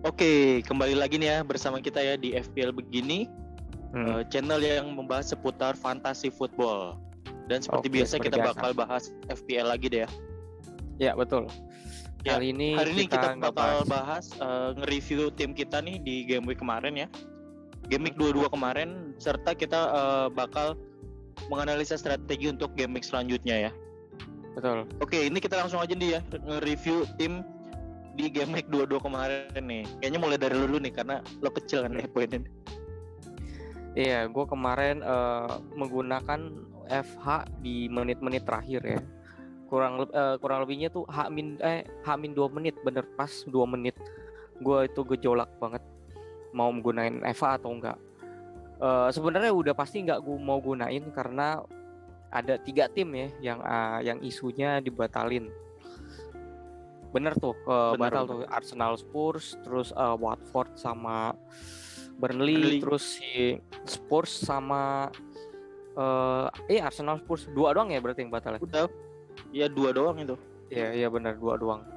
Oke, kembali lagi nih ya bersama kita ya di FPL Begini, channel yang membahas seputar fantasi football. Dan seperti biasa kita bakal bahas FPL lagi deh ya. Ya, betul. Ya, hari ini kita bakal bahas nge-review tim kita nih di game week kemarin ya. Game week 22 kemarin, serta kita bakal menganalisa strategi untuk game week selanjutnya ya. Betul. Oke, ini kita langsung aja nih ya nge-review tim di game week 22 kemarin nih. Kayaknya mulai dari lu dulu nih karena lo kecil kan poinnya. Iya, gue kemarin menggunakan FH di menit-menit terakhir ya. Kurang lebihnya tuh H-2 menit, bener pas 2 menit. Gue itu gejolak banget mau menggunain FH atau enggak. Sebenarnya udah pasti enggak gue mau gunain karena ada 3 tim ya yang isunya dibatalin. Bener tuh, batal tuh Arsenal, Spurs, terus Watford sama Burnley, terus si Spurs sama Arsenal, Spurs 2 doang ya berarti yang batal ya? Udah, iya 2 doang itu. Iya benar 2 doang.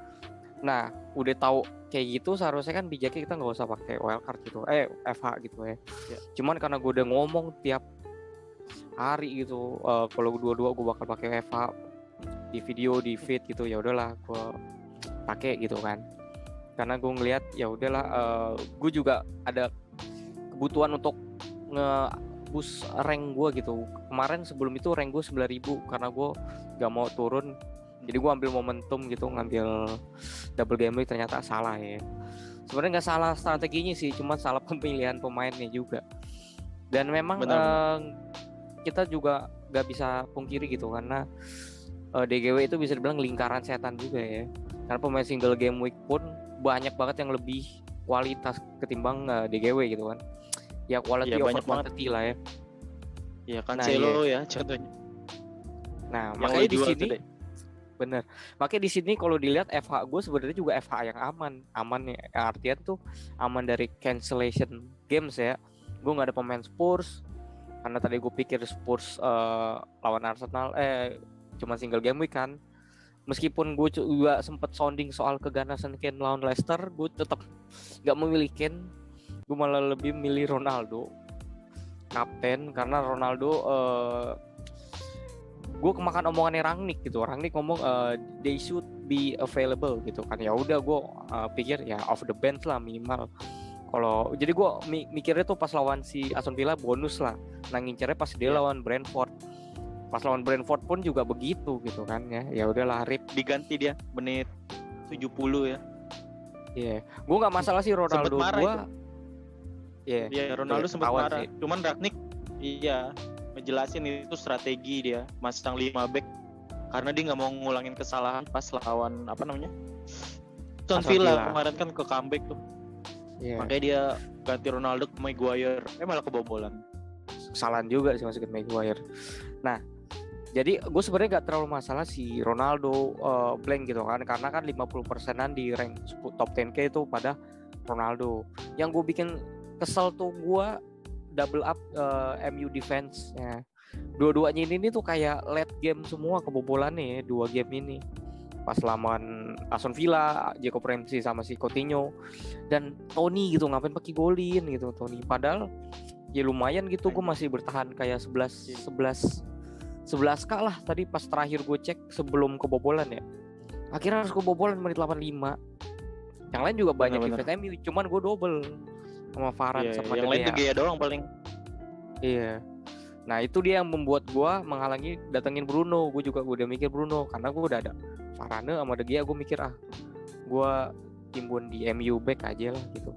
Nah, udah tahu kayak gitu seharusnya kan bijaknya kita nggak usah pakai wildcard gitu, FH gitu ya. Cuman karena gue udah ngomong tiap hari gitu, kalau dua-dua gue bakal pakai FH di video, di feed gitu, ya udahlah gue pakai gitu kan. Karena gue ngelihat ya udahlah, gue juga ada kebutuhan untuk nge-boost rank gue gitu. Kemarin sebelum itu rank gue 9.000 karena gue gak mau turun. Jadi gue ambil momentum gitu, ngambil double game week, ternyata salah ya. Sebenarnya gak salah strateginya sih, cuma salah pemilihan pemainnya juga. Dan memang kita juga gak bisa pungkiri gitu, karena DGW itu bisa dibilang lingkaran setan juga ya. Karena pemain single game week pun banyak banget yang lebih kualitas ketimbang DGW gitu kan. Ya quality over quantity lah ya. Ya Cancelo ya contohnya. Nah, makanya di sini bener. Makanya di sini kalau dilihat FH gue sebenarnya juga FH yang aman ya. Artinya tuh aman dari cancellation games ya. Gue nggak ada pemain Spurs karena tadi gue pikir Spurs lawan Arsenal cuma single game week kan. Meskipun gue juga sempet sounding soal keganasan Kane lawan Leicester, gue tetap nggak memilih Kane. Gue malah lebih milih Ronaldo kapten, karena Ronaldo gue kemakan omongannya Rangnick gitu. Rangnick ngomong they should be available gitu kan. Ya udah gue pikir ya off the bench lah minimal. Kalau jadi gue mikirnya tuh pas lawan si Aston Villa bonus lah. Nah ngincernya pas dia lawan Brentford. Pas lawan Brentford pun juga begitu gitu kan ya. Ya udahlah RIP, diganti dia menit 70 ya. Iya, gue nggak masalah sih Ronaldo gue. Iya, Ronaldo sempat marah. Sih. Cuman Rangnick ngejelasin itu strategi dia masang 5 back karena dia nggak mau ngulangin kesalahan pas lawan Aston Villa kemarin kan ke comeback tuh. Makanya dia ganti Ronaldo ke Maguire, malah kebobolan. Kesalahan juga sih masukin Maguire. Nah, jadi gue sebenarnya nggak terlalu masalah si Ronaldo blank gitu kan, karena kan 50%an di rank top 10k itu pada Ronaldo. Yang gue bikin kesel tuh gue double up MU defense ya. Dua-duanya ini tuh kayak late game semua kebobolannya ya, 2 game ini. Pas lawan Aston Villa, Jacob Ramsey sama si Coutinho dan Toni gitu, ngapain pakai golin gitu Toni. Padahal ya lumayan gitu, gue masih bertahan kayak 11k lah tadi pas terakhir gue cek sebelum kebobolan ya. Akhirnya harus kebobolan menit 85. Yang lain juga banyak defense MU, cuman gue double sama Varane sama yang lain tuh Gea doang paling. Iya. Nah itu dia yang membuat gue menghalangi datengin Bruno. Gue udah mikir Bruno karena gue udah ada Varane sama De Gea. Gue mikir gue timbun di MU back aja lah gitu.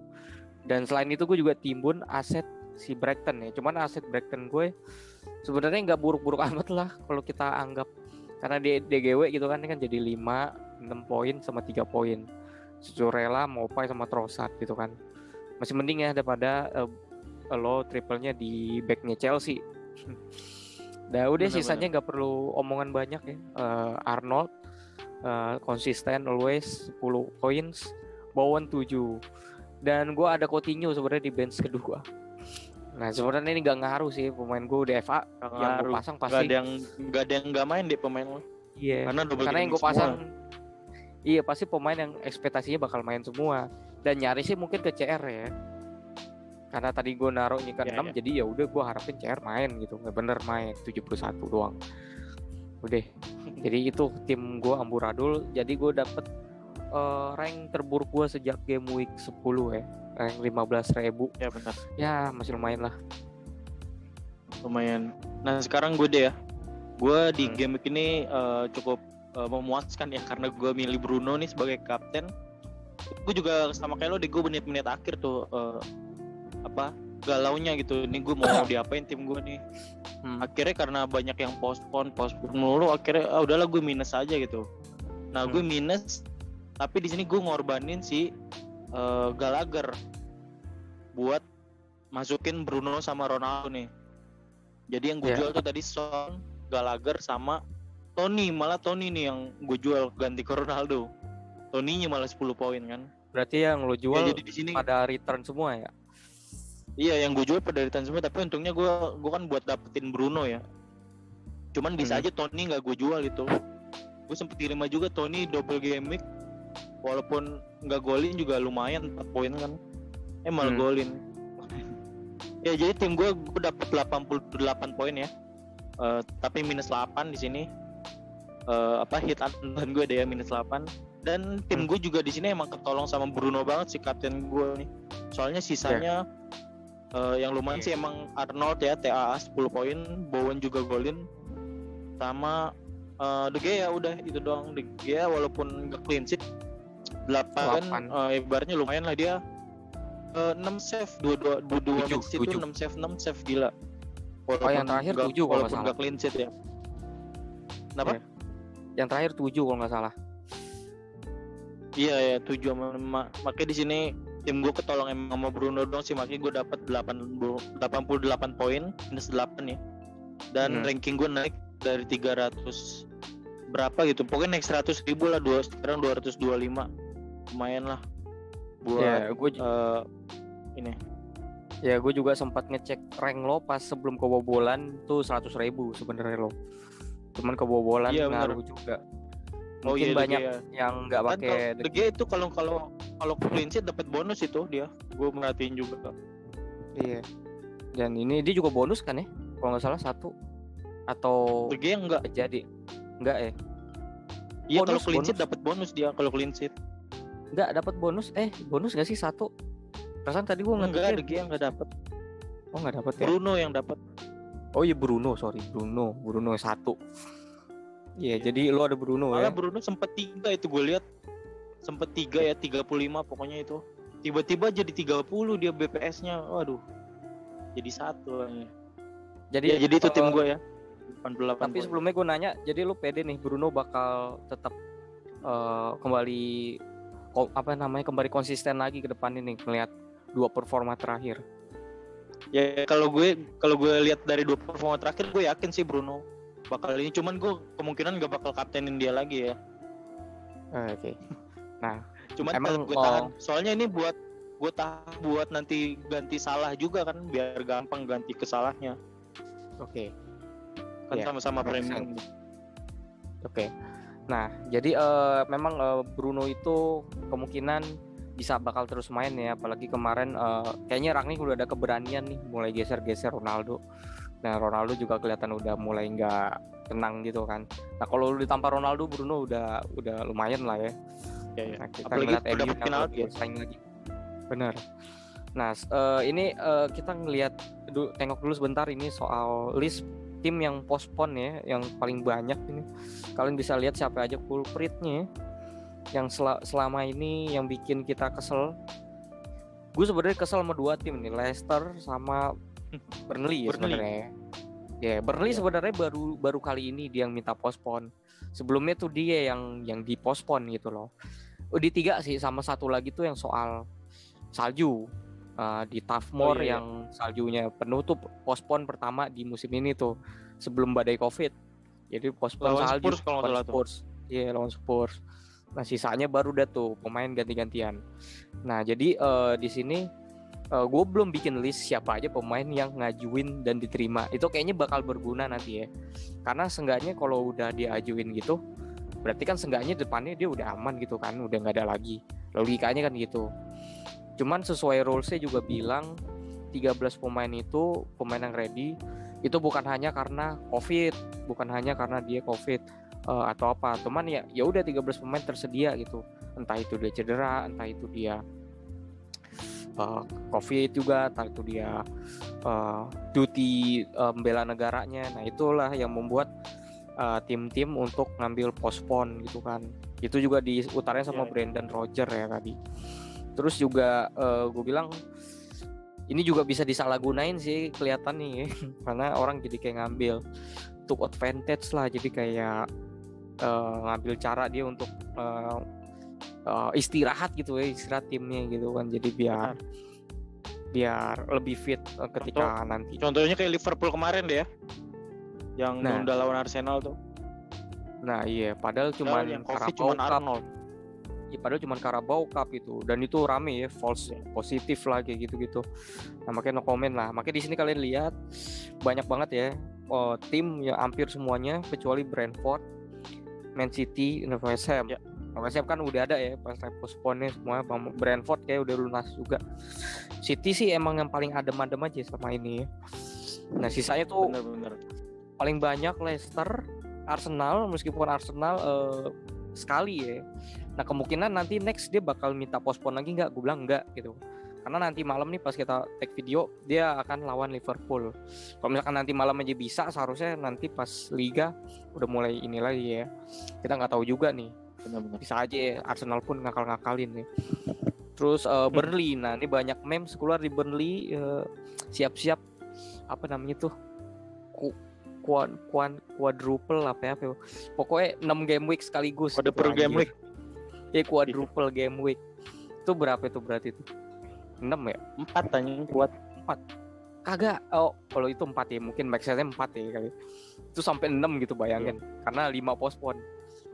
Dan selain itu gue juga timbun aset si Brighton ya. Cuman aset Brighton gue sebenarnya nggak buruk-buruk amat lah kalau kita anggap, karena di DGW gitu kan jadi 5, 6 poin sama 3 poin. Cucurella, Mopai sama Trossard gitu kan. Masih mending ya daripada lo triple-nya di back-nya Chelsea. Udah sisanya nggak perlu omongan banyak ya. Arnold konsisten always 10 points, Bowen 7. Dan gue ada Coutinho sebenarnya di bench kedua. Nah sebenarnya ini nggak ngaruh sih, pemain gue udah FA yang gue pasang pasti nggak ada yang nggak main deh pemain lo. Iya. Karena yang gue pasang, iya pasti pemain yang ekspektasinya bakal main semua. Dan nyari sih mungkin ke CR ya. Karena tadi gue naruhnya ke 6, jadi ya udah gue harapin CR main gitu. Nggak bener main 71 doang. Udah. Jadi itu tim gue amburadul. Jadi gue dapet rank terburuk gue sejak game week 10 ya. Rank 15.000. Ya benar. Ya masih lumayan lah. Lumayan. Nah sekarang gue deh ya. Gue di game week ini cukup memuaskan ya. Karena gue milih Bruno nih sebagai kapten. Gue juga sama kayak lo deh, gue menit-menit akhir tuh galaunya gitu. Ini gue mau diapain tim gue nih. Akhirnya karena banyak yang postpone mulu, akhirnya udahlah gue minus aja gitu. Nah gue minus, tapi di sini gue ngorbanin si Gallagher buat masukin Bruno sama Ronaldo nih. Jadi yang gue jual tuh tadi Son, Gallagher sama Toni. Malah Toni nih yang gue jual ganti ke Ronaldo. Toninya malah 10 poin kan. Berarti yang lo jual jadi di sini pada return semua ya? Iya, yang gue jual pada return semua, tapi untungnya gue kan buat dapetin Bruno ya. Cuman bisa aja Toni nggak gue jual itu. Gue sempet terima juga Toni double game week, walaupun nggak golin juga lumayan 4 poin kan. Malah golin. Ya jadi tim gue dapet 88 poin ya. Tapi minus 8 di sini. Hit dan gue deh ya minus 8. Dan tim gue juga di sini emang ketolong sama Bruno banget sih kapten gue nih. Soalnya sisanya yang lumayan sih emang Arnold ya, TAA 10 poin, Bowen juga golin, sama De Gea udah itu doang. De Gea walaupun nggak clean sheet 8. Ibaratnya lumayan lah dia. 6 save, 2 match itu 6 save gila. Walaupun yang terakhir 7 kalau nggak salah. Nggak clean sheet ya. Kenapa? Yang terakhir 7 kalau nggak salah. Iya ya 7 sama 5. Makanya di sini tim gue ketolong emang sama Bruno dong sih, makanya gue dapat 88 poin minus 8 ya. Dan ranking gue naik dari 300 berapa gitu. Pokoknya naik 100.000 lah, sekarang 225. Lumayan lah buat ini. Ya gue juga sempat ngecek rank lo pas sebelum kebobolan tuh 100.000 sebenarnya lo. Cuman kebobolan ngaruh juga. Mungkin banyak yang nggak pakai De Gea itu kalau clean sheet dapat bonus itu dia. Gue merhatiin juga. Iya. Dan ini dia juga bonus kan ya? Kalau nggak salah 1 atau De Gea enggak jadi. Enggak ya? Iya kalau clean sheet dapat bonus dia kalau clean sheet. Enggak dapat bonus. Bonus nggak sih 1? Perasaan tadi gue enggak, De Gea enggak dapat. Oh nggak dapat ya? Bruno yang dapat. Oh iya Bruno 1. Iya, jadi lo ada Bruno malah ya. Bruno sempet 3 itu gue lihat. Sempet 3 ya, 35 pokoknya itu. Tiba-tiba jadi 30 dia BPS-nya. Waduh. Jadi 1. Jadi itu tim gue ya. 88. Tapi sebelumnya gue nanya, jadi lo pede nih Bruno bakal tetap kembali konsisten lagi ke depan ini ngelihat 2 performa terakhir. Ya kalau gue lihat dari 2 performa terakhir, gue yakin sih Bruno bakal ini. Cuman gue kemungkinan gak bakal kaptenin dia lagi ya. Oke. Nah, cuman emang gue tahan. Soalnya ini buat nanti ganti Salah juga kan, biar gampang ganti ke Salahnya. Oke. Kan sama-sama premium. Oke. Nah, jadi memang Bruno itu kemungkinan bisa bakal terus main ya, apalagi kemarin kayaknya Rangnick udah ada keberanian nih mulai geser-geser Ronaldo. Nah, Ronaldo juga kelihatan udah mulai nggak tenang gitu kan. Nah, kalau ditampa Ronaldo, Bruno udah lumayan lah ya. Ya. Nah, kita apalagi ngeliat udah penalti ya. Saing lagi. Benar. Nah, ini kita tengok dulu sebentar ini soal list tim yang postpone ya, yang paling banyak ini. Kalian bisa lihat siapa aja culpritnya yang selama ini yang bikin kita kesel. Gue sebenarnya kesel sama 2 tim nih, Leicester sama Burnley ya sebenarnya. Ya, Burnley sebenarnya baru kali ini dia yang minta postpone. Sebelumnya tuh dia yang dipospon gitu loh. Di 3 sih, sama 1 lagi tuh yang soal salju. Di Turf Moor yang saljunya penutup, postpone pertama di musim ini tuh sebelum badai Covid. Jadi postpone salju Spurs. Iya, lawan Spurs. Nah, sisanya baru dah tuh pemain ganti-gantian. Nah, jadi di sini gue belum bikin list siapa aja pemain yang ngajuin dan diterima. Itu kayaknya bakal berguna nanti ya. Karena seenggaknya kalau udah diajuin gitu, berarti kan seenggaknya depannya dia udah aman gitu kan, udah nggak ada lagi. Logikanya kan gitu. Cuman sesuai rulesnya juga bilang 13 pemain itu pemain yang ready itu bukan hanya karena COVID, bukan hanya karena dia COVID atau apa. Cuman ya udah 13 pemain tersedia gitu. Entah itu dia cedera, entah itu dia COVID juga, entah itu dia duty membela negaranya. Nah itulah yang membuat tim-tim untuk ngambil postpone gitu kan. Itu juga diutarain sama Brendan Rodgers ya tadi. Terus juga gue bilang ini juga bisa disalahgunain sih kelihatan nih karena orang jadi kayak ngambil took advantage lah, jadi kayak ngambil cara dia untuk istirahat gitu ya, istirahat timnya gitu kan, jadi biar lebih fit ketika nanti. Contohnya kayak Liverpool kemarin deh ya, yang nunda lawan Arsenal tuh. Nah iya, padahal cuma Arnold. Ya, padahal cuma Carabao Cup itu, dan itu rame ya, false positif lah kayak gitu-gitu. Nah makanya no comment lah. Makanya di sini kalian lihat banyak banget ya tim yang hampir semuanya kecuali Brentford, Man City, West Ham. West Ham kan udah ada ya pas postpone semua. Brentford kayak udah lunas juga. City sih emang yang paling adem-adem aja sama ini ya. Nah sisanya tuh bener. Paling banyak Leicester, Arsenal, meskipun Arsenal sekali ya. Nah kemungkinan nanti next dia bakal minta postpone lagi nggak? Gue bilang nggak gitu. Karena nanti malam nih pas kita take video dia akan lawan Liverpool. Kalau misalkan nanti malam aja bisa, seharusnya nanti pas Liga udah mulai ini lagi ya. Kita nggak tahu juga nih. Benar-benar. Bisa aja ya, Arsenal pun ngakal-ngakalin nih. Terus Burnley, nah ini banyak memes keluar di Burnley, siap-siap apa namanya tuh quadruple apa ya, pokoknya 6 game week sekaligus. Quadruple game week. Ya quadruple game week. Itu berapa itu berarti itu? 6 ya? 4 tanya kuat. 4. Kagak. Oh, kalau itu 4 ya, mungkin max-nya 4 ya kali. Itu sampai 6 gitu bayangin. Karena 5 postpone.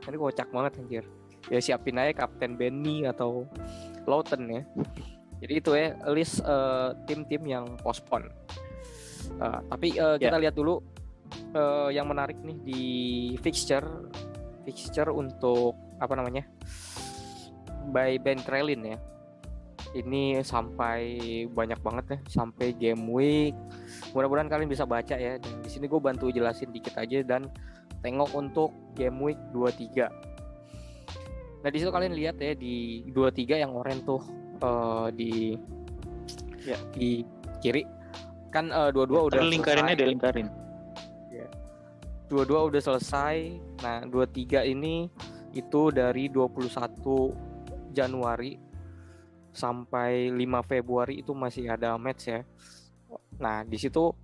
Ini kocak banget anjir. Ya siapin aja Kapten Benny atau Lawton ya. Jadi itu ya list tim-tim yang postpone. Tapi kita lihat dulu yang menarik nih di fixture untuk apa namanya? By Ben Crellin ya. Ini sampai banyak banget ya, sampai game week. Mudah-mudahan kalian bisa baca ya. Dan di sini gue bantu jelasin dikit aja dan tengok untuk game week 23. Nah, di situ kalian lihat ya di 23 yang oranye tuh di kiri. Kan dua-dua udah lingkarin. Ya. Dua-dua udah selesai. Nah, 23 ini itu dari 21 Januari sampai 5 Februari itu masih ada match ya. Nah, di situ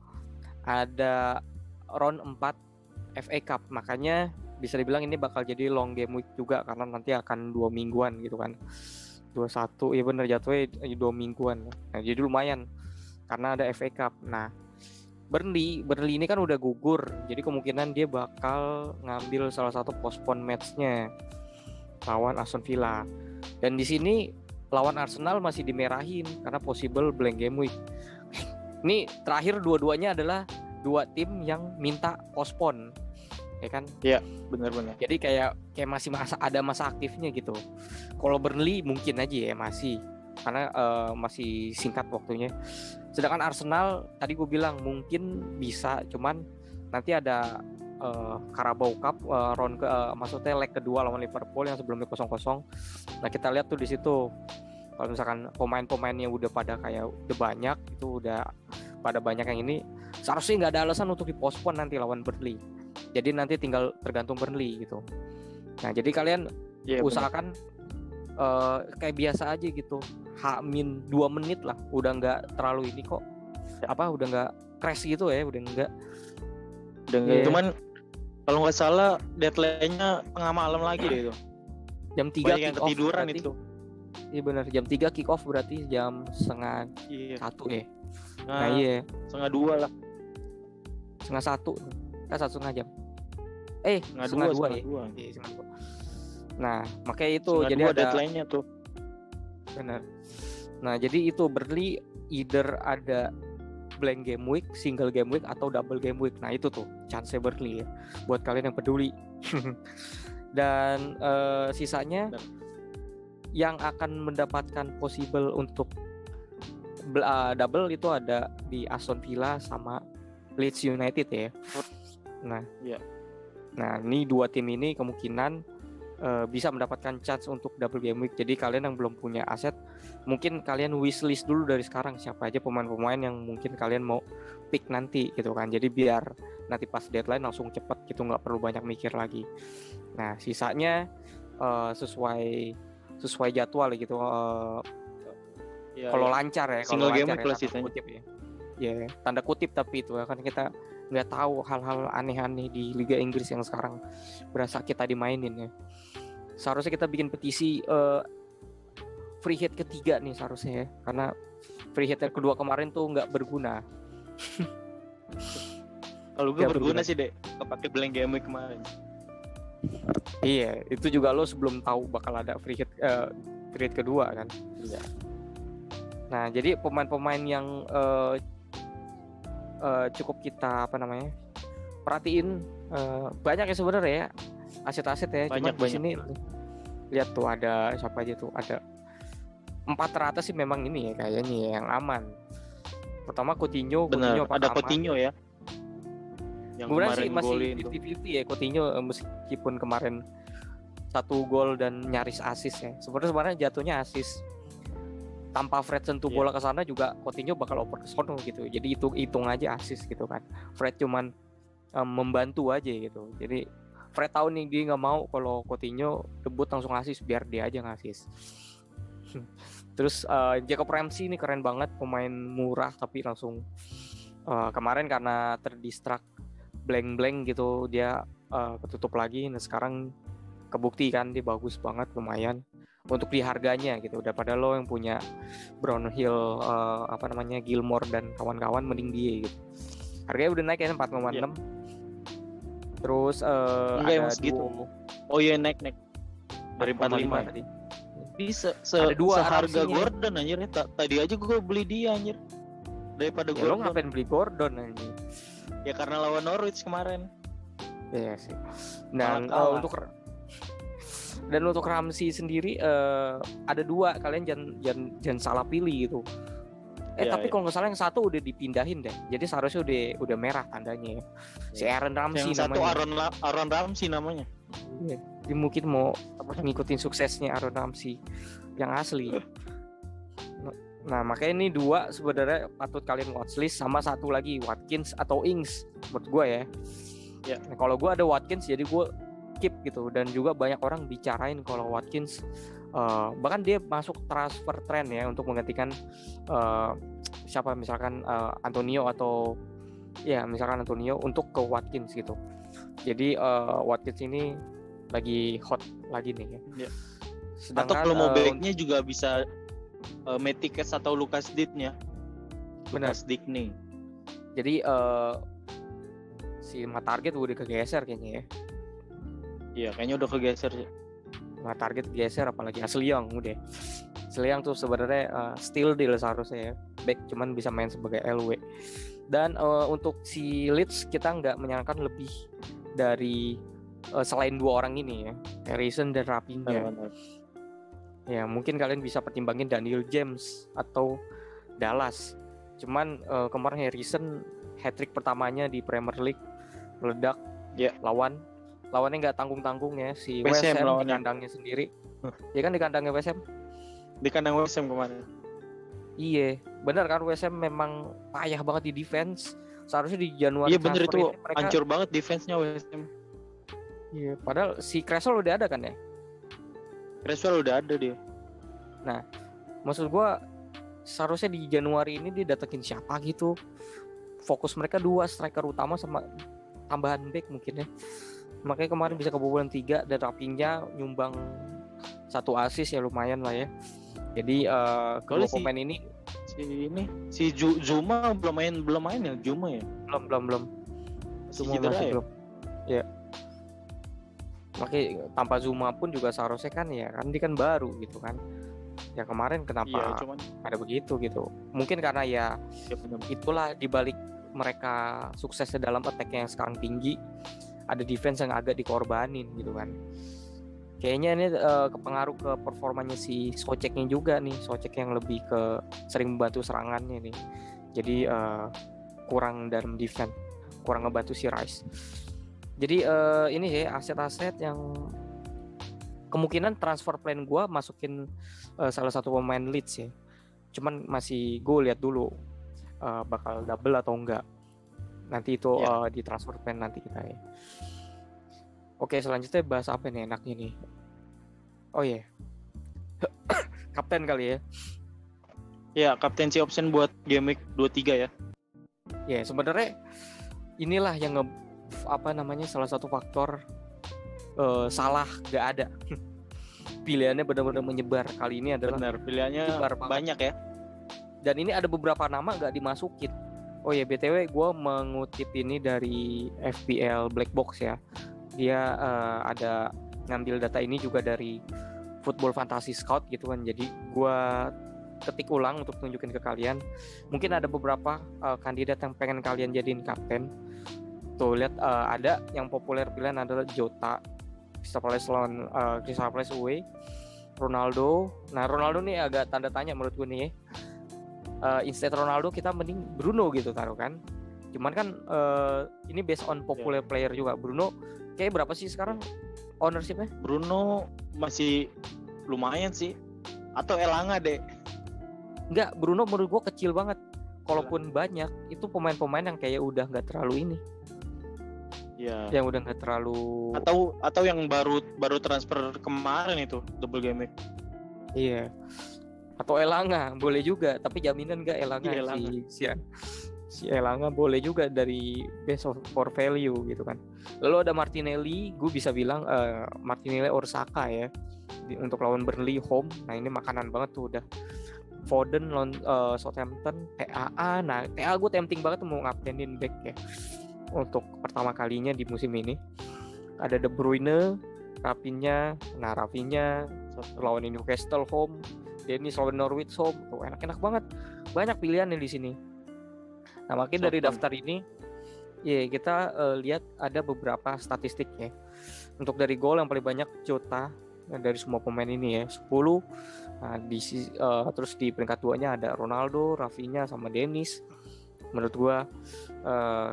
ada round 4 FA Cup. Makanya bisa dibilang ini bakal jadi long game week juga karena nanti akan 2 mingguan gitu kan. 21 ya bener jatuhnya 2 mingguan. Nah, jadi lumayan karena ada FA Cup. Nah, Burnley ini kan udah gugur. Jadi kemungkinan dia bakal ngambil salah satu postpone match-nya lawan Aston Villa. Dan di sini lawan Arsenal masih dimerahin karena possible blank game week. Ini terakhir dua-duanya adalah 2 tim yang minta postpone. Ya kan? Iya, benar-benar. Jadi kayak masih ada masa aktifnya gitu. Kalau Burnley mungkin aja ya masih karena masih singkat waktunya. Sedangkan Arsenal tadi gue bilang mungkin bisa, cuman nanti ada Carabao Cup round maksudnya leg kedua lawan Liverpool yang sebelumnya 0-0. Nah kita lihat tuh di situ kalau misalkan pemain-pemainnya udah pada kayak udah banyak, itu udah pada banyak yang ini, seharusnya nggak ada alasan untuk dipospon nanti lawan Burnley. Jadi nanti tinggal tergantung Burnley gitu. Nah jadi kalian usahakan kayak biasa aja gitu, H-2 menit lah, udah nggak terlalu ini kok udah nggak crash gitu ya, udah nggak. Cuman kalau nggak salah deadline-nya tengah malam lagi deh itu. Jam 3 kick off ketiduran berarti. Itu. Iya benar, jam 3 kick off berarti jam 1:30 ya. Nah iya. 1:30 lah. 1:30. Kan 1,5 jam. 1,2 ya. Iya, 1,2. Nah, makanya itu jadi ada deadline-nya tuh. Benar. Nah, jadi itu Burnley either ada blank game week, single game week atau double game week. Nah, itu tuh chance Burnley ya buat kalian yang peduli. Dan sisanya yang akan mendapatkan possible untuk double itu ada di Aston Villa sama Leeds United ya. Nah, nah ini 2 tim ini kemungkinan bisa mendapatkan chance untuk double game week. Jadi kalian yang belum punya aset, mungkin kalian wishlist dulu dari sekarang siapa aja pemain-pemain yang mungkin kalian mau pick nanti gitu kan. Jadi biar nanti pas deadline langsung cepet gitu, nggak perlu banyak mikir lagi. Nah sisanya sesuai jadwal gitu. Kalau lancar ya, single game week lah sisanya. Ya, tanda kutip tapi itu kan kita nggak tahu hal-hal aneh-aneh di Liga Inggris yang sekarang berasa kita dimainin ya. Seharusnya kita bikin petisi free hit ketiga nih seharusnya ya, karena free hit yang kedua kemarin tuh nggak berguna. Kalau gue berguna sih deh, kepake blank game week kemarin. Iya, itu juga lo sebelum tahu bakal ada free hit kedua kan. Iya. Nah, jadi pemain-pemain yang cukup kita perhatiin banyak ya sebenarnya ya, aset-aset ya. Cuma di sini lihat tuh ada siapa aja tuh, ada 4 teratas sih memang ini ya kayaknya yang aman. Pertama Coutinho ada Coutinho ya. Yang kemudian sih masih 50-50 ya Coutinho, meskipun kemarin 1 gol dan nyaris assist ya. Sebenarnya jatuhnya assist. Tanpa Fred sentuh bola ke sana juga Coutinho bakal oper ke sono gitu. Jadi hitung aja assist gitu kan. Fred cuman membantu aja gitu. Jadi Fred tahu nih dia nggak mau kalau Coutinho debut langsung assist, biar dia aja ngasih. Terus Jacob Ramsey ini keren banget, pemain murah tapi langsung kemarin karena terdistract blank gitu dia ketutup lagi. Nah sekarang kebukti kan dia bagus banget, lumayan untuk di harganya gitu. Daripada lo yang punya Brownhill Gilmore dan kawan-kawan, mending dia gitu. Harganya udah naik ya 4,6. Terus ada segitu. Oh iya naik dari 45 tadi. Bisa ada 2 seharga Gordon anjir. Tadi aja gue beli dia anjir. Daripada Gordon. Lo ngapain beli Gordon anjir? Ya karena lawan Norwich kemarin. Iya sih. Dan untuk Ramsey sendiri ada 2, kalian jangan salah pilih gitu. Tapi kalau nggak salah yang satu udah dipindahin deh. Jadi seharusnya udah merah tandanya ya. Si Aaron Ramsey yang namanya. Satu Aaron Ramsey namanya. Iya. Dia mungkin mau ngikutin suksesnya Aaron Ramsey yang asli. Nah makanya ini 2 sebenarnya patut kalian watchlist, sama satu lagi Watkins atau Ings menurut gue ya. Nah, kalau gue ada Watkins jadi gue keep gitu, dan juga banyak orang bicarain kalau Watkins bahkan dia masuk transfer trend ya untuk menggantikan siapa misalkan Antonio atau ya misalkan Antonio untuk ke Watkins gitu. Jadi Watkins ini lagi hot lagi nih ya. Sedangkan, atau kalau mau backnya juga bisa Metikes atau Lucas Digne. Lucas Digne. Jadi si Target udah kegeser kayaknya ya. Iya, kayaknya udah kegeser sih. Target geser, apalagi Ashleyang udah. Ashleyang tuh sebenarnya still deal seharusnya ya. Back cuman bisa main sebagai LW. Dan untuk si Leeds kita nggak menyarankan lebih dari selain 2 orang ini ya, Harrison dan Raphinha. Ya mungkin kalian bisa pertimbangin Daniel James atau Dallas. Cuman kemarin Harrison hat-trick pertamanya di Premier League meledak. Lawannya nggak tanggung-tanggung ya, si West Ham di kandangnya sendiri. Ya kan di kandangnya West Ham. Di kandang West Ham kemarin. Iya, benar kan, West Ham memang payah banget di defense. Seharusnya di Januari. Iya benar itu, hancur banget defense-nya West Ham. Iya, padahal si Cresswell udah ada kan ya? Cresswell udah ada dia. Nah, maksud gua seharusnya di Januari ini dia datengin siapa gitu. Fokus mereka 2 striker utama sama tambahan back mungkin ya. Makanya kemarin bisa kebobolan 3 dan Raphinha nyumbang 1 assist ya, lumayan lah ya. Jadi kedua pemain ini si Zuma belum main ya, Zuma ya? Belum. Zuma masih belum. Ya. Makanya tanpa Zuma pun juga seharusnya kan ya, kan dia kan baru gitu kan. Ya kemarin kenapa ada begitu gitu. Mungkin karena ya itulah dibalik mereka suksesnya dalam attack yang sekarang tinggi, ada defense yang agak dikorbanin gitu kan. Kayaknya ini kepengaruh ke performanya si Soceknya juga nih. Socek yang lebih ke sering membantu serangannya nih. Jadi kurang dalam defense, kurang ngebantu si Rice. Jadi ini sih aset-aset yang kemungkinan transfer plan gue masukin salah satu pemain Leeds ya. Cuman masih gue lihat dulu bakal double atau enggak. Nanti itu di transfer plan nanti kita ya. Oke, selanjutnya bahas apa nih enaknya nih? Oh iya, kapten kali ya? Ya, captaincy option buat game week 23 ya. Ya, sebenarnya inilah yang salah satu faktor Salah gak ada. Pilihannya benar-benar menyebar. Kali ini adalah benar, pilihannya banyak ya. Dan ini ada beberapa nama gak dimasukin. Oh ya, BTW gue mengutip ini dari FPL Black Box ya. Dia ada ngambil data ini juga dari Football Fantasy Scout gitu kan. Jadi gue ketik ulang untuk tunjukin ke kalian. Mungkin ada beberapa kandidat yang pengen kalian jadiin kapten. Tuh lihat ada yang populer pilihan adalah Jota, Crystal Palace away, Ronaldo. Nah Ronaldo nih agak tanda tanya menurut gue nih ya. Instead Ronaldo kita mending Bruno gitu taruh kan. Cuman kan ini based on popular player juga. Bruno kayak berapa sih sekarang ownershipnya? Bruno masih lumayan sih. Atau Elanga deh. Enggak, Bruno menurut gue kecil banget. Kalaupun banyak itu pemain-pemain yang kayak udah nggak terlalu ini. Ya. Yang udah nggak terlalu. Atau yang baru transfer kemarin itu double game week. Iya. Atau Elanga boleh juga, tapi jaminan nggak Elanga, si Elanga boleh juga dari base of for value gitu kan. Lalu ada Martinelli, gue bisa bilang Martinelli or Saka ya untuk lawan Burnley home. Nah ini makanan banget tuh udah. Foden lawan Southampton, TAA. Nah TAA gue tempting banget mau ngaptenin back ya untuk pertama kalinya di musim ini. Ada De Bruyne, Rafinha. Nah Rafinha lawan Newcastle home, Dennis lawan Norwich home. Tuh enak-enak banget. Banyak pilihan nih di sini. Nah makin dari daftar ini ya kita lihat ada beberapa statistik ya. Untuk dari gol yang paling banyak Jota dari semua pemain ini ya 10. Nah, terus di peringkat 2-nya ada Ronaldo, Rafinha sama Dennis. Menurut gua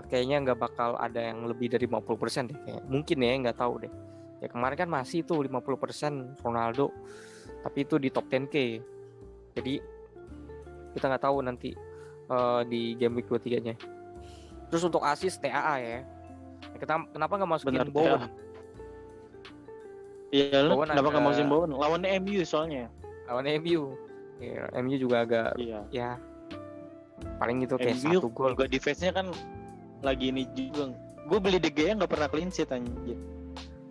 kayaknya nggak bakal ada yang lebih dari 50% deh kayak. Mungkin ya, nggak tahu deh. Ya kemarin kan masih tuh 50% Ronaldo, tapi itu di top 10K. Jadi kita nggak tahu nanti di game week 23-nya. Terus untuk assist TAA ya. Kenapa nggak masukin Bowen? Iya, kenapa nggak masukin Bowen? Lawannya MU soalnya. Lawan MU. Ya, MU juga agak ya paling itu kayak MU 1 gol. Juga defense-nya kan lagi ini juga. Gue beli De Gea nggak pernah clean sheet anjir.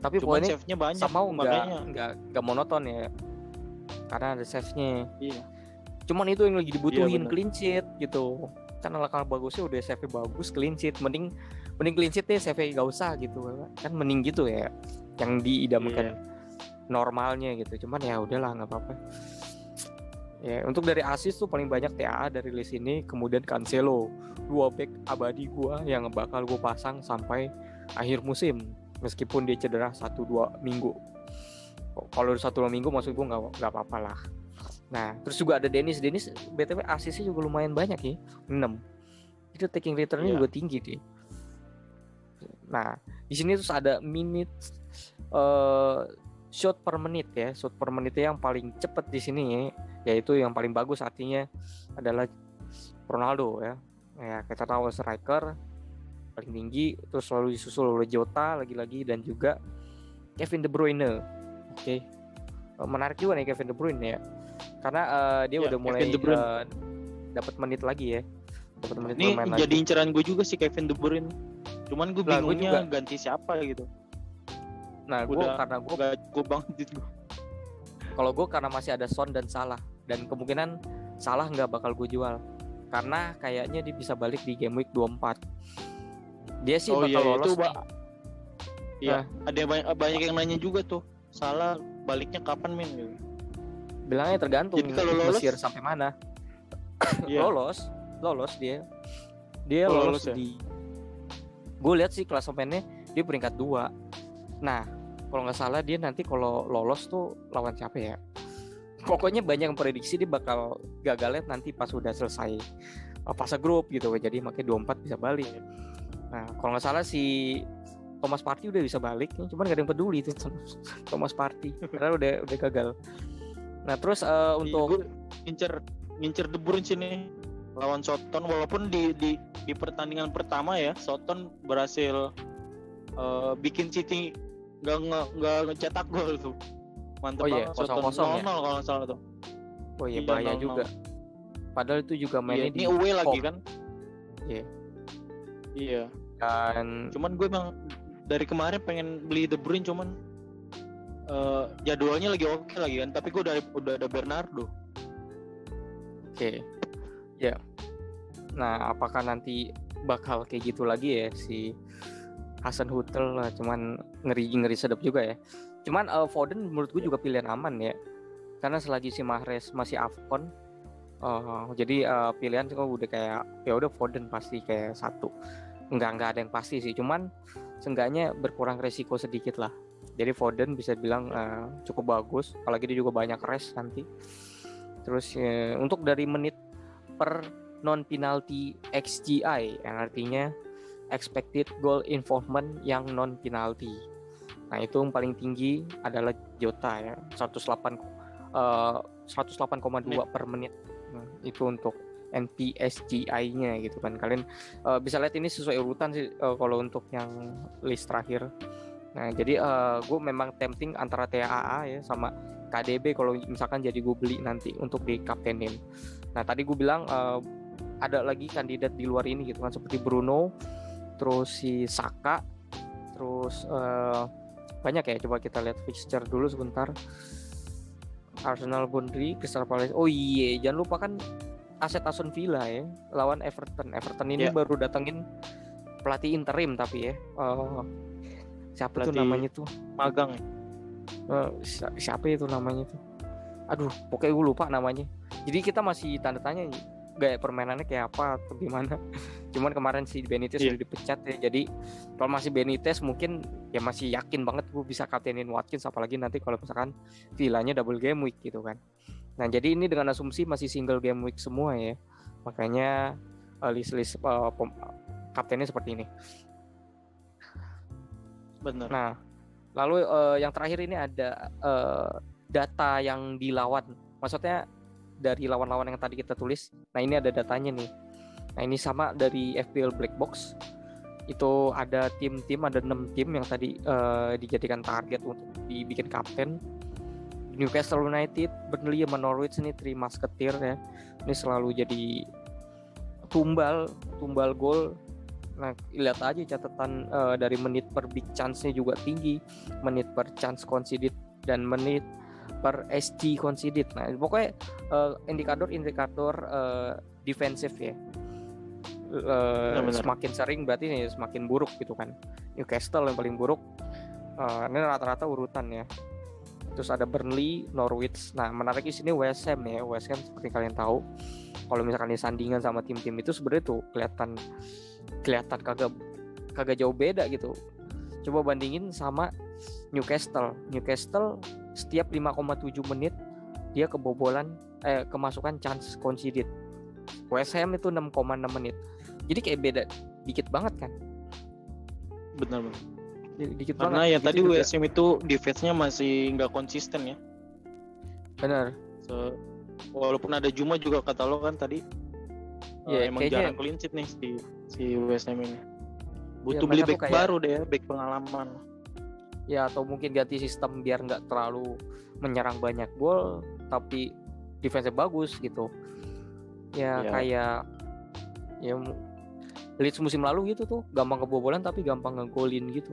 Tapi poinnya save-nya banyak sama makanya nggak monoton ya. Karena ada save-nya. Iya. Cuman itu yang lagi dibutuhin clean sheet gitu. Kan langkah bagusnya udah save bagus, clean sheet. Mending clean sheet deh, save gak usah gitu. Kan mending gitu ya. Yang diidamkan normalnya gitu. Cuman ya udahlah nggak apa-apa. Ya untuk dari assist tuh paling banyak TAA dari list ini. Kemudian Cancelo, 2 back abadi gua yang bakal gua pasang sampai akhir musim. Meskipun dia cedera 1-2 minggu. Kalau 1-2 minggu maksud gua nggak apa-apa lah. Nah terus juga ada Dennis BTW assistnya juga lumayan banyak ya, 6. Itu taking returnnya juga tinggi deh. Nah di sini terus ada minutes shot per menit ya. Shot per menitnya yang paling cepet di sini ya, yaitu yang paling bagus artinya adalah Ronaldo ya. Ya kita tahu striker paling tinggi, terus selalu disusul oleh Jota lagi-lagi dan juga Kevin De Bruyne. Oke. Menarik juga nih Kevin De Bruyne ya. Karena dia udah mulai dapat menit lagi ya. Dapat menit ini bermain jadi lagi. inceran gue juga sih Kevin De Bruyne. Cuman gue bingungnya ganti siapa gitu. Nah, karena gue banget gitu. Kalau gue karena masih ada Son dan Salah, dan kemungkinan Salah nggak bakal gue jual karena kayaknya dia bisa balik di game week 24. Dia sih bakal lolos. Iya, ada banyak yang nanya juga tuh. Salah baliknya kapan min? Gitu. Bilangnya tergantung. Jadi kalau lolos Mesir sampai mana? lolos dia. Dia lolos ya? di. Gue lihat sih klasemennya dia peringkat 2. Nah, kalau nggak salah dia nanti kalau lolos tuh lawan siapa ya? Pokoknya banyak yang prediksi dia bakal gagalnya nanti pas udah selesai fase grup gitu. Jadi makanya 24 bisa balik. Nah, kalau nggak salah si Thomas Partey udah bisa balik, cuman gak ada yang peduli tuh Thomas Partey karena udah gagal. Nah, terus untuk ngincer De Bruyne sini lawan Soton, walaupun di pertandingan pertama ya Soton berhasil bikin City nggak ngecetak gol tuh. Mantap banget. Soton 0-0 ya? Kalau nggak salah tuh. Oh iya, bahaya 0-0 juga. Padahal itu juga mainnya ini away lagi kan. Iya. Dan cuman gue emang dari kemarin pengen beli De Bruyne, cuman jadwalnya lagi oke lagi kan, tapi gue udah ada Bernardo. Oke. Ya. Nah, apakah nanti bakal kayak gitu lagi ya si Hasenhüttl lah, cuman ngeri sedap juga ya. Cuman Foden menurut gue juga pilihan aman ya. Karena selagi si Mahrez masih AFCON, jadi pilihan tuh udah kayak ya udah Foden pasti kayak satu. Enggak ada yang pasti sih, cuman seenggaknya berkurang resiko sedikit lah. Jadi Foden bisa bilang cukup bagus, apalagi dia juga banyak rest nanti. Terus untuk dari menit per non penalty XGI, yang artinya expected goal involvement yang non penalty. Nah, itu yang paling tinggi adalah Jota ya, 108,2 per menit. Nah, itu untuk NPSGI-nya gitu kan. Kalian bisa lihat ini sesuai urutan sih kalau untuk yang list terakhir. Nah, jadi gue memang tempting antara TAA ya sama KDB kalau misalkan jadi gue beli nanti untuk di kaptenin. Nah, tadi gue bilang ada lagi kandidat di luar ini gitu kan, seperti Bruno, terus si Saka, terus banyak ya. Coba kita lihat fixture dulu sebentar. Arsenal, Burnley, Crystal Palace. Oh iya, jangan lupa kan aset Aston Villa ya lawan Everton. Everton ini baru datengin pelatih interim tapi ya. Siapa pelatih tuh namanya tuh? Magang. Siapa itu namanya tuh? Aduh, pokoknya gue lupa namanya. Jadi kita masih tanda tanya gaya permainannya kayak apa atau gimana. Cuman kemarin si Benitez sudah dipecat ya. Jadi kalau masih Benitez mungkin ya masih yakin banget gue bisa kaptenin Watkins, apalagi nanti kalau misalkan Villanya double game week gitu kan. Nah, jadi ini dengan asumsi masih single game week semua ya. Makanya list kaptennya seperti ini. Benar. Nah, lalu yang terakhir ini ada data yang dilawan. Maksudnya dari lawan-lawan yang tadi kita tulis. Nah, ini ada datanya nih. Nah, ini sama dari FPL Black Box. Itu ada tim-tim, ada 6 tim yang tadi dijadikan target untuk dibikin kapten. Newcastle United, Burnley sama Norwich ini 3 Musketeer ya. Ini selalu jadi tumbal gol. Nah, lihat aja catatan dari menit per big chance-nya juga tinggi, menit per chance conceded dan menit per SG conceded. Nah, pokoknya indikator defensif ya. Semakin sering berarti nih semakin buruk gitu kan. Newcastle yang paling buruk. Ini rata-rata urutan ya. Terus ada Burnley, Norwich. Nah, menarik di sini West Ham ya. West Ham seperti kalian tahu, kalau misalkan disandingan sama tim-tim itu sebenarnya tuh kelihatan kagak jauh beda gitu. Coba bandingin sama Newcastle. Newcastle setiap 5,7 menit dia kemasukan chance conceded. West Ham itu 6,6 menit. Jadi kayak beda dikit banget kan? Benar. Dikit karena banget. Ya tadi West Ham itu defense-nya masih nggak konsisten ya. Benar. Walaupun ada Juma juga kata lo kan tadi. Emang jarang clean sheet nih si West Ham ini. Butuh beli back baru deh, back pengalaman. Ya, atau mungkin ganti sistem biar nggak terlalu menyerang banyak gol tapi defense bagus gitu. Ya kayak ya Leeds musim lalu gitu tuh, gampang kebobolan tapi gampang ngegolin gitu.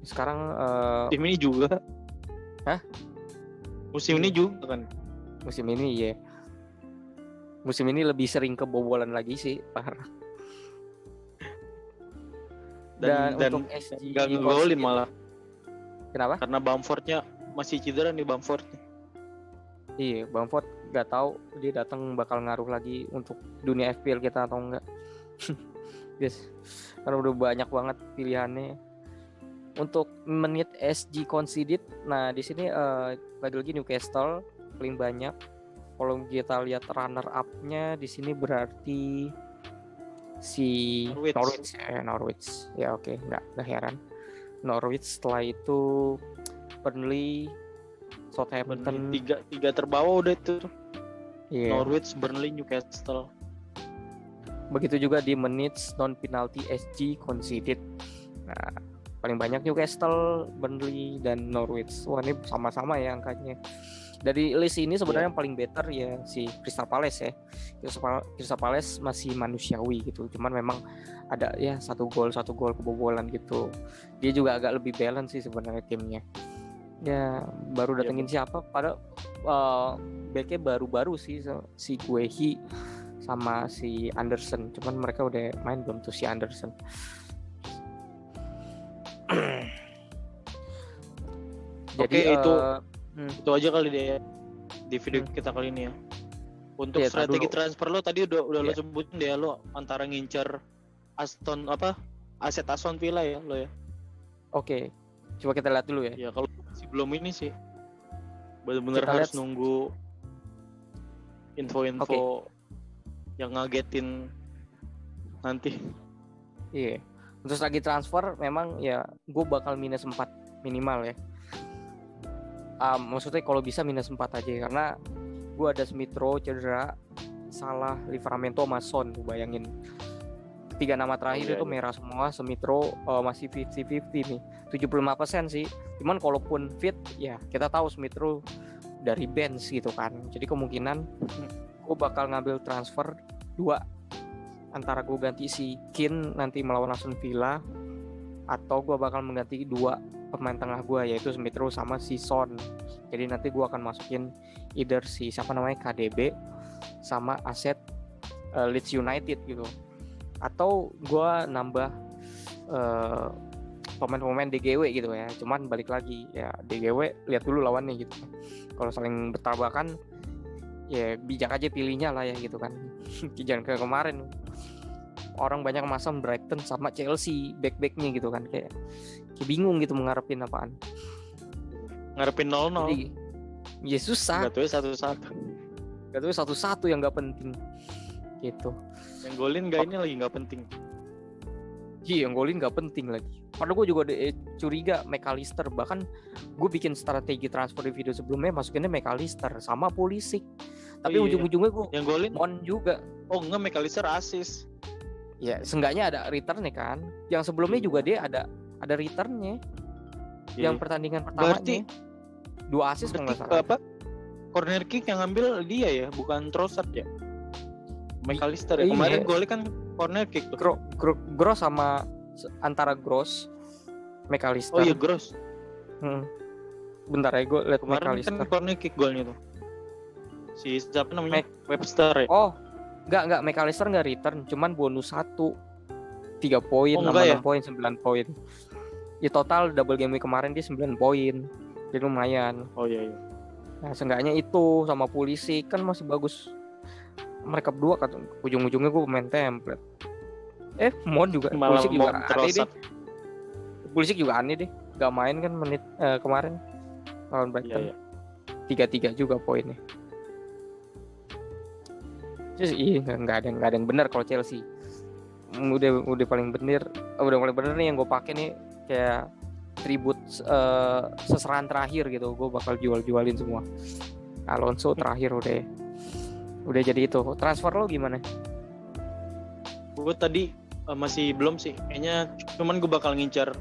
Sekarang musim ini juga. Musim ini juga kan. Musim ini ya. Musim ini lebih sering kebobolan lagi sih, parah. Dan untuk SG nggak ngegolin malah. Kenapa? Karena Bamfordnya masih cedera nih Bamford. Iya, Bamford nggak tahu dia datang bakal ngaruh lagi untuk dunia FPL kita atau enggak. Yes, karena udah banyak banget pilihannya. Untuk menit SG conceded, nah di sini lagi-lagi Newcastle paling banyak. Kalau kita lihat runner up-nya di sini berarti si Norwich. Ya oke, nggak heran. Norwich, setelah itu Burnley, Southampton. Tiga terbawah udah itu. Yeah. Norwich, Burnley, Newcastle. Begitu juga di menits non penalty SG conceded. Nah, paling banyak Newcastle, Burnley, dan Norwich. Wah, ini sama-sama ya angkanya. Dari list ini sebenarnya yang paling better ya si Crystal Palace ya. Crystal Palace masih manusiawi gitu. Cuman memang ada ya satu gol kebobolan gitu. Dia juga agak lebih balance sih sebenarnya timnya. Ya baru datengin siapa? Pada backnya baru-baru sih si Guehi sama si Anderson. Cuman mereka udah main belum tuh si Anderson. Jadi itu aja kali deh di video kita kali ini ya. Untuk strategi transfer lo tadi udah lo sebutin deh, lo antara ngincer aset Aston Villa ya lo ya. Oke. Coba kita lihat dulu ya. Ya kalau masih belum ini sih. Benar-benar harus nunggu info-info yang ngagetin nanti. Iya. Untuk lagi transfer memang ya gue bakal minus 4 minimal ya. Maksudnya kalau bisa minus 4 aja karena gue ada Smith Rowe cedera, Salah, Livramento, Mason, bayangin 3 nama terakhir itu merah semua. Smith Rowe masih 50-50 nih, 75% sih. Cuman kalaupun fit ya kita tahu Smith Rowe dari bench gitu kan, jadi kemungkinan gue bakal ngambil transfer 2, antara gue ganti si Keane nanti melawan Aston Villa, atau gue bakal mengganti 2 pemain tengah gue yaitu Smith Rowe sama si Son. Jadi nanti gue akan masukin either si KDB sama aset Leeds United gitu, atau gue nambah pemain-pemain DGW gitu ya. Cuman balik lagi ya, DGW lihat dulu lawannya gitu. Kalau saling bertabrakan ya bijak aja pilihnya lah ya gitu kan. Jangan kayak kemarin orang banyak masang Brighton sama Chelsea back-backnya gitu kan, kayak bingung gitu mengharapin apaan. Ngarepin 0-0. Jadi, ya susah. Gak tuh 1-1 yang gak penting gitu. Yang golin gak ini lagi gak penting. Iya, yang golin gak penting lagi. Padahal gue juga curiga McAllister. Bahkan gue bikin strategi transfer di video sebelumnya masukinnya McAllister sama Pulisic. Tapi ujung-ujungnya gue yang golin Mon juga. Oh enggak, McAllister assist. Ya seenggaknya ada returnnya kan. Yang sebelumnya juga dia ada returnnya. Yang pertandingan pertamanya berarti 2 assist kalau nggak salah. Apa? Corner kick yang ngambil dia ya, bukan Trossard ya? McAllister ya. Kemarin golnya kan corner kick tuh. Gross sama antara Gross McAllister. Oh iya Gross. Bentar ya, gue lihat McAllister. Kemarin kan corner kick golnya tuh. Si siapa namanya? Webster ya? Oh, enggak McAllister enggak return, cuman bonus 1. 3 poin, 6 poin, 9 poin. Ya total double game week kemarin dia 9 poin. Jadi lumayan. Oh iya. Nah, seenggaknya itu sama Pulisic kan masih bagus. Mereka berdua kan ujung-ujungnya gue pemain template. Mon juga. Pulisic juga aneh deh. Pulisic juga aneh deh. Gak main kan menit kemarin lawan Brighton. 3-3 juga poinnya. Terus nggak ada yang benar kalau Chelsea. Udah paling bener nih yang gue pakai nih kayak tribut seserahan terakhir gitu. Gue bakal jualin semua. Alonso terakhir udah jadi itu. Transfer lo gimana? Gue tadi masih belum sih. Kayaknya cuman gue bakal ngincar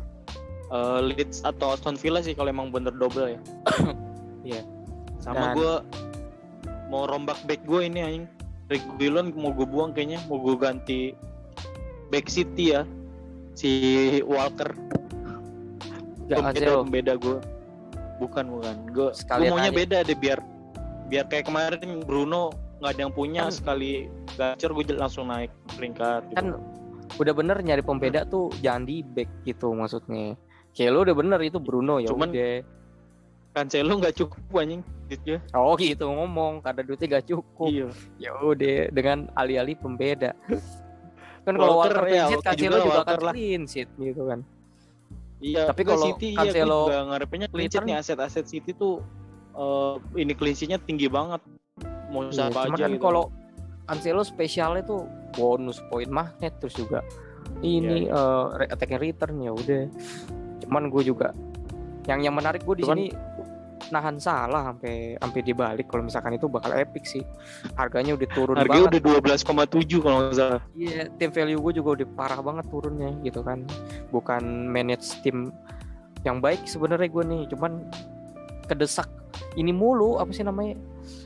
Leeds atau Aston Villa sih kalau emang bener double ya. Iya. Sama gue mau rombak back gue ini anjing. Rick Dillon mau gue buang kayaknya, mau gue ganti back City ya, si Walker. Beda gue. Bukan. Gue maunya beda deh biar kayak kemarin Bruno nggak ada yang punya kan, sekali gacor gue langsung naik peringkat. Gitu. Kan udah bener nyari pembeda tuh jangan di back gitu maksudnya. Kayak lo udah bener itu Bruno ya. Cuman Cancelo nggak cukup anjing duitnya. Oh gitu ngomong, karena duitnya nggak cukup. Iya. Ya udah dengan alih-alih pembeda. Kan kalau Walker clean sheet, Cancelo juga akan clean sheet gitu kan. Iya, tapi kalau City Cancelo juga ngarepinnya clean sheet nih, aset-aset City tuh ini clean sheet-nya tinggi banget. Mau usaha apa cuman aja kan gitu. kalau Cancelo spesialnya tuh bonus poin magnet, terus juga ini attacking return, ya udah. Cuman gue juga yang menarik gue di sini nahan Salah sampai dibalik. Kalau misalkan itu bakal epic sih. Harganya udah turun harganya banget. Harganya udah 12,7 kalau nggak salah. Iya, tim value gue juga udah parah banget turunnya gitu kan. Bukan manage tim yang baik sebenarnya gue nih, cuman kedesak ini mulu, apa sih namanya,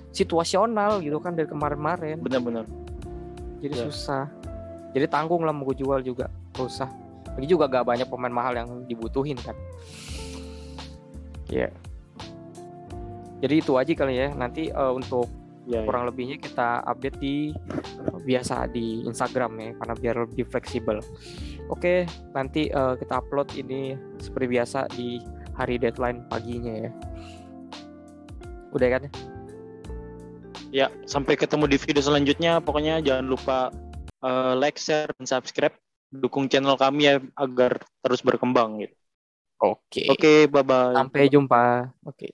situasional gitu kan dari kemarin-kemarin. Benar-benar. Jadi susah. Jadi tanggung lah mau gue jual juga susah. Lagi juga gak banyak pemain mahal yang dibutuhin kan. Iya. Jadi itu aja kali ya. Nanti untuk kurang lebihnya kita update di biasa di Instagram ya, karena biar lebih fleksibel. Oke, nanti kita upload ini seperti biasa di hari deadline paginya ya. Udah kan? Ya, sampai ketemu di video selanjutnya. Pokoknya jangan lupa like, share, dan subscribe. Dukung channel kami ya agar terus berkembang gitu. Oke, bye-bye. Sampai jumpa. Oke.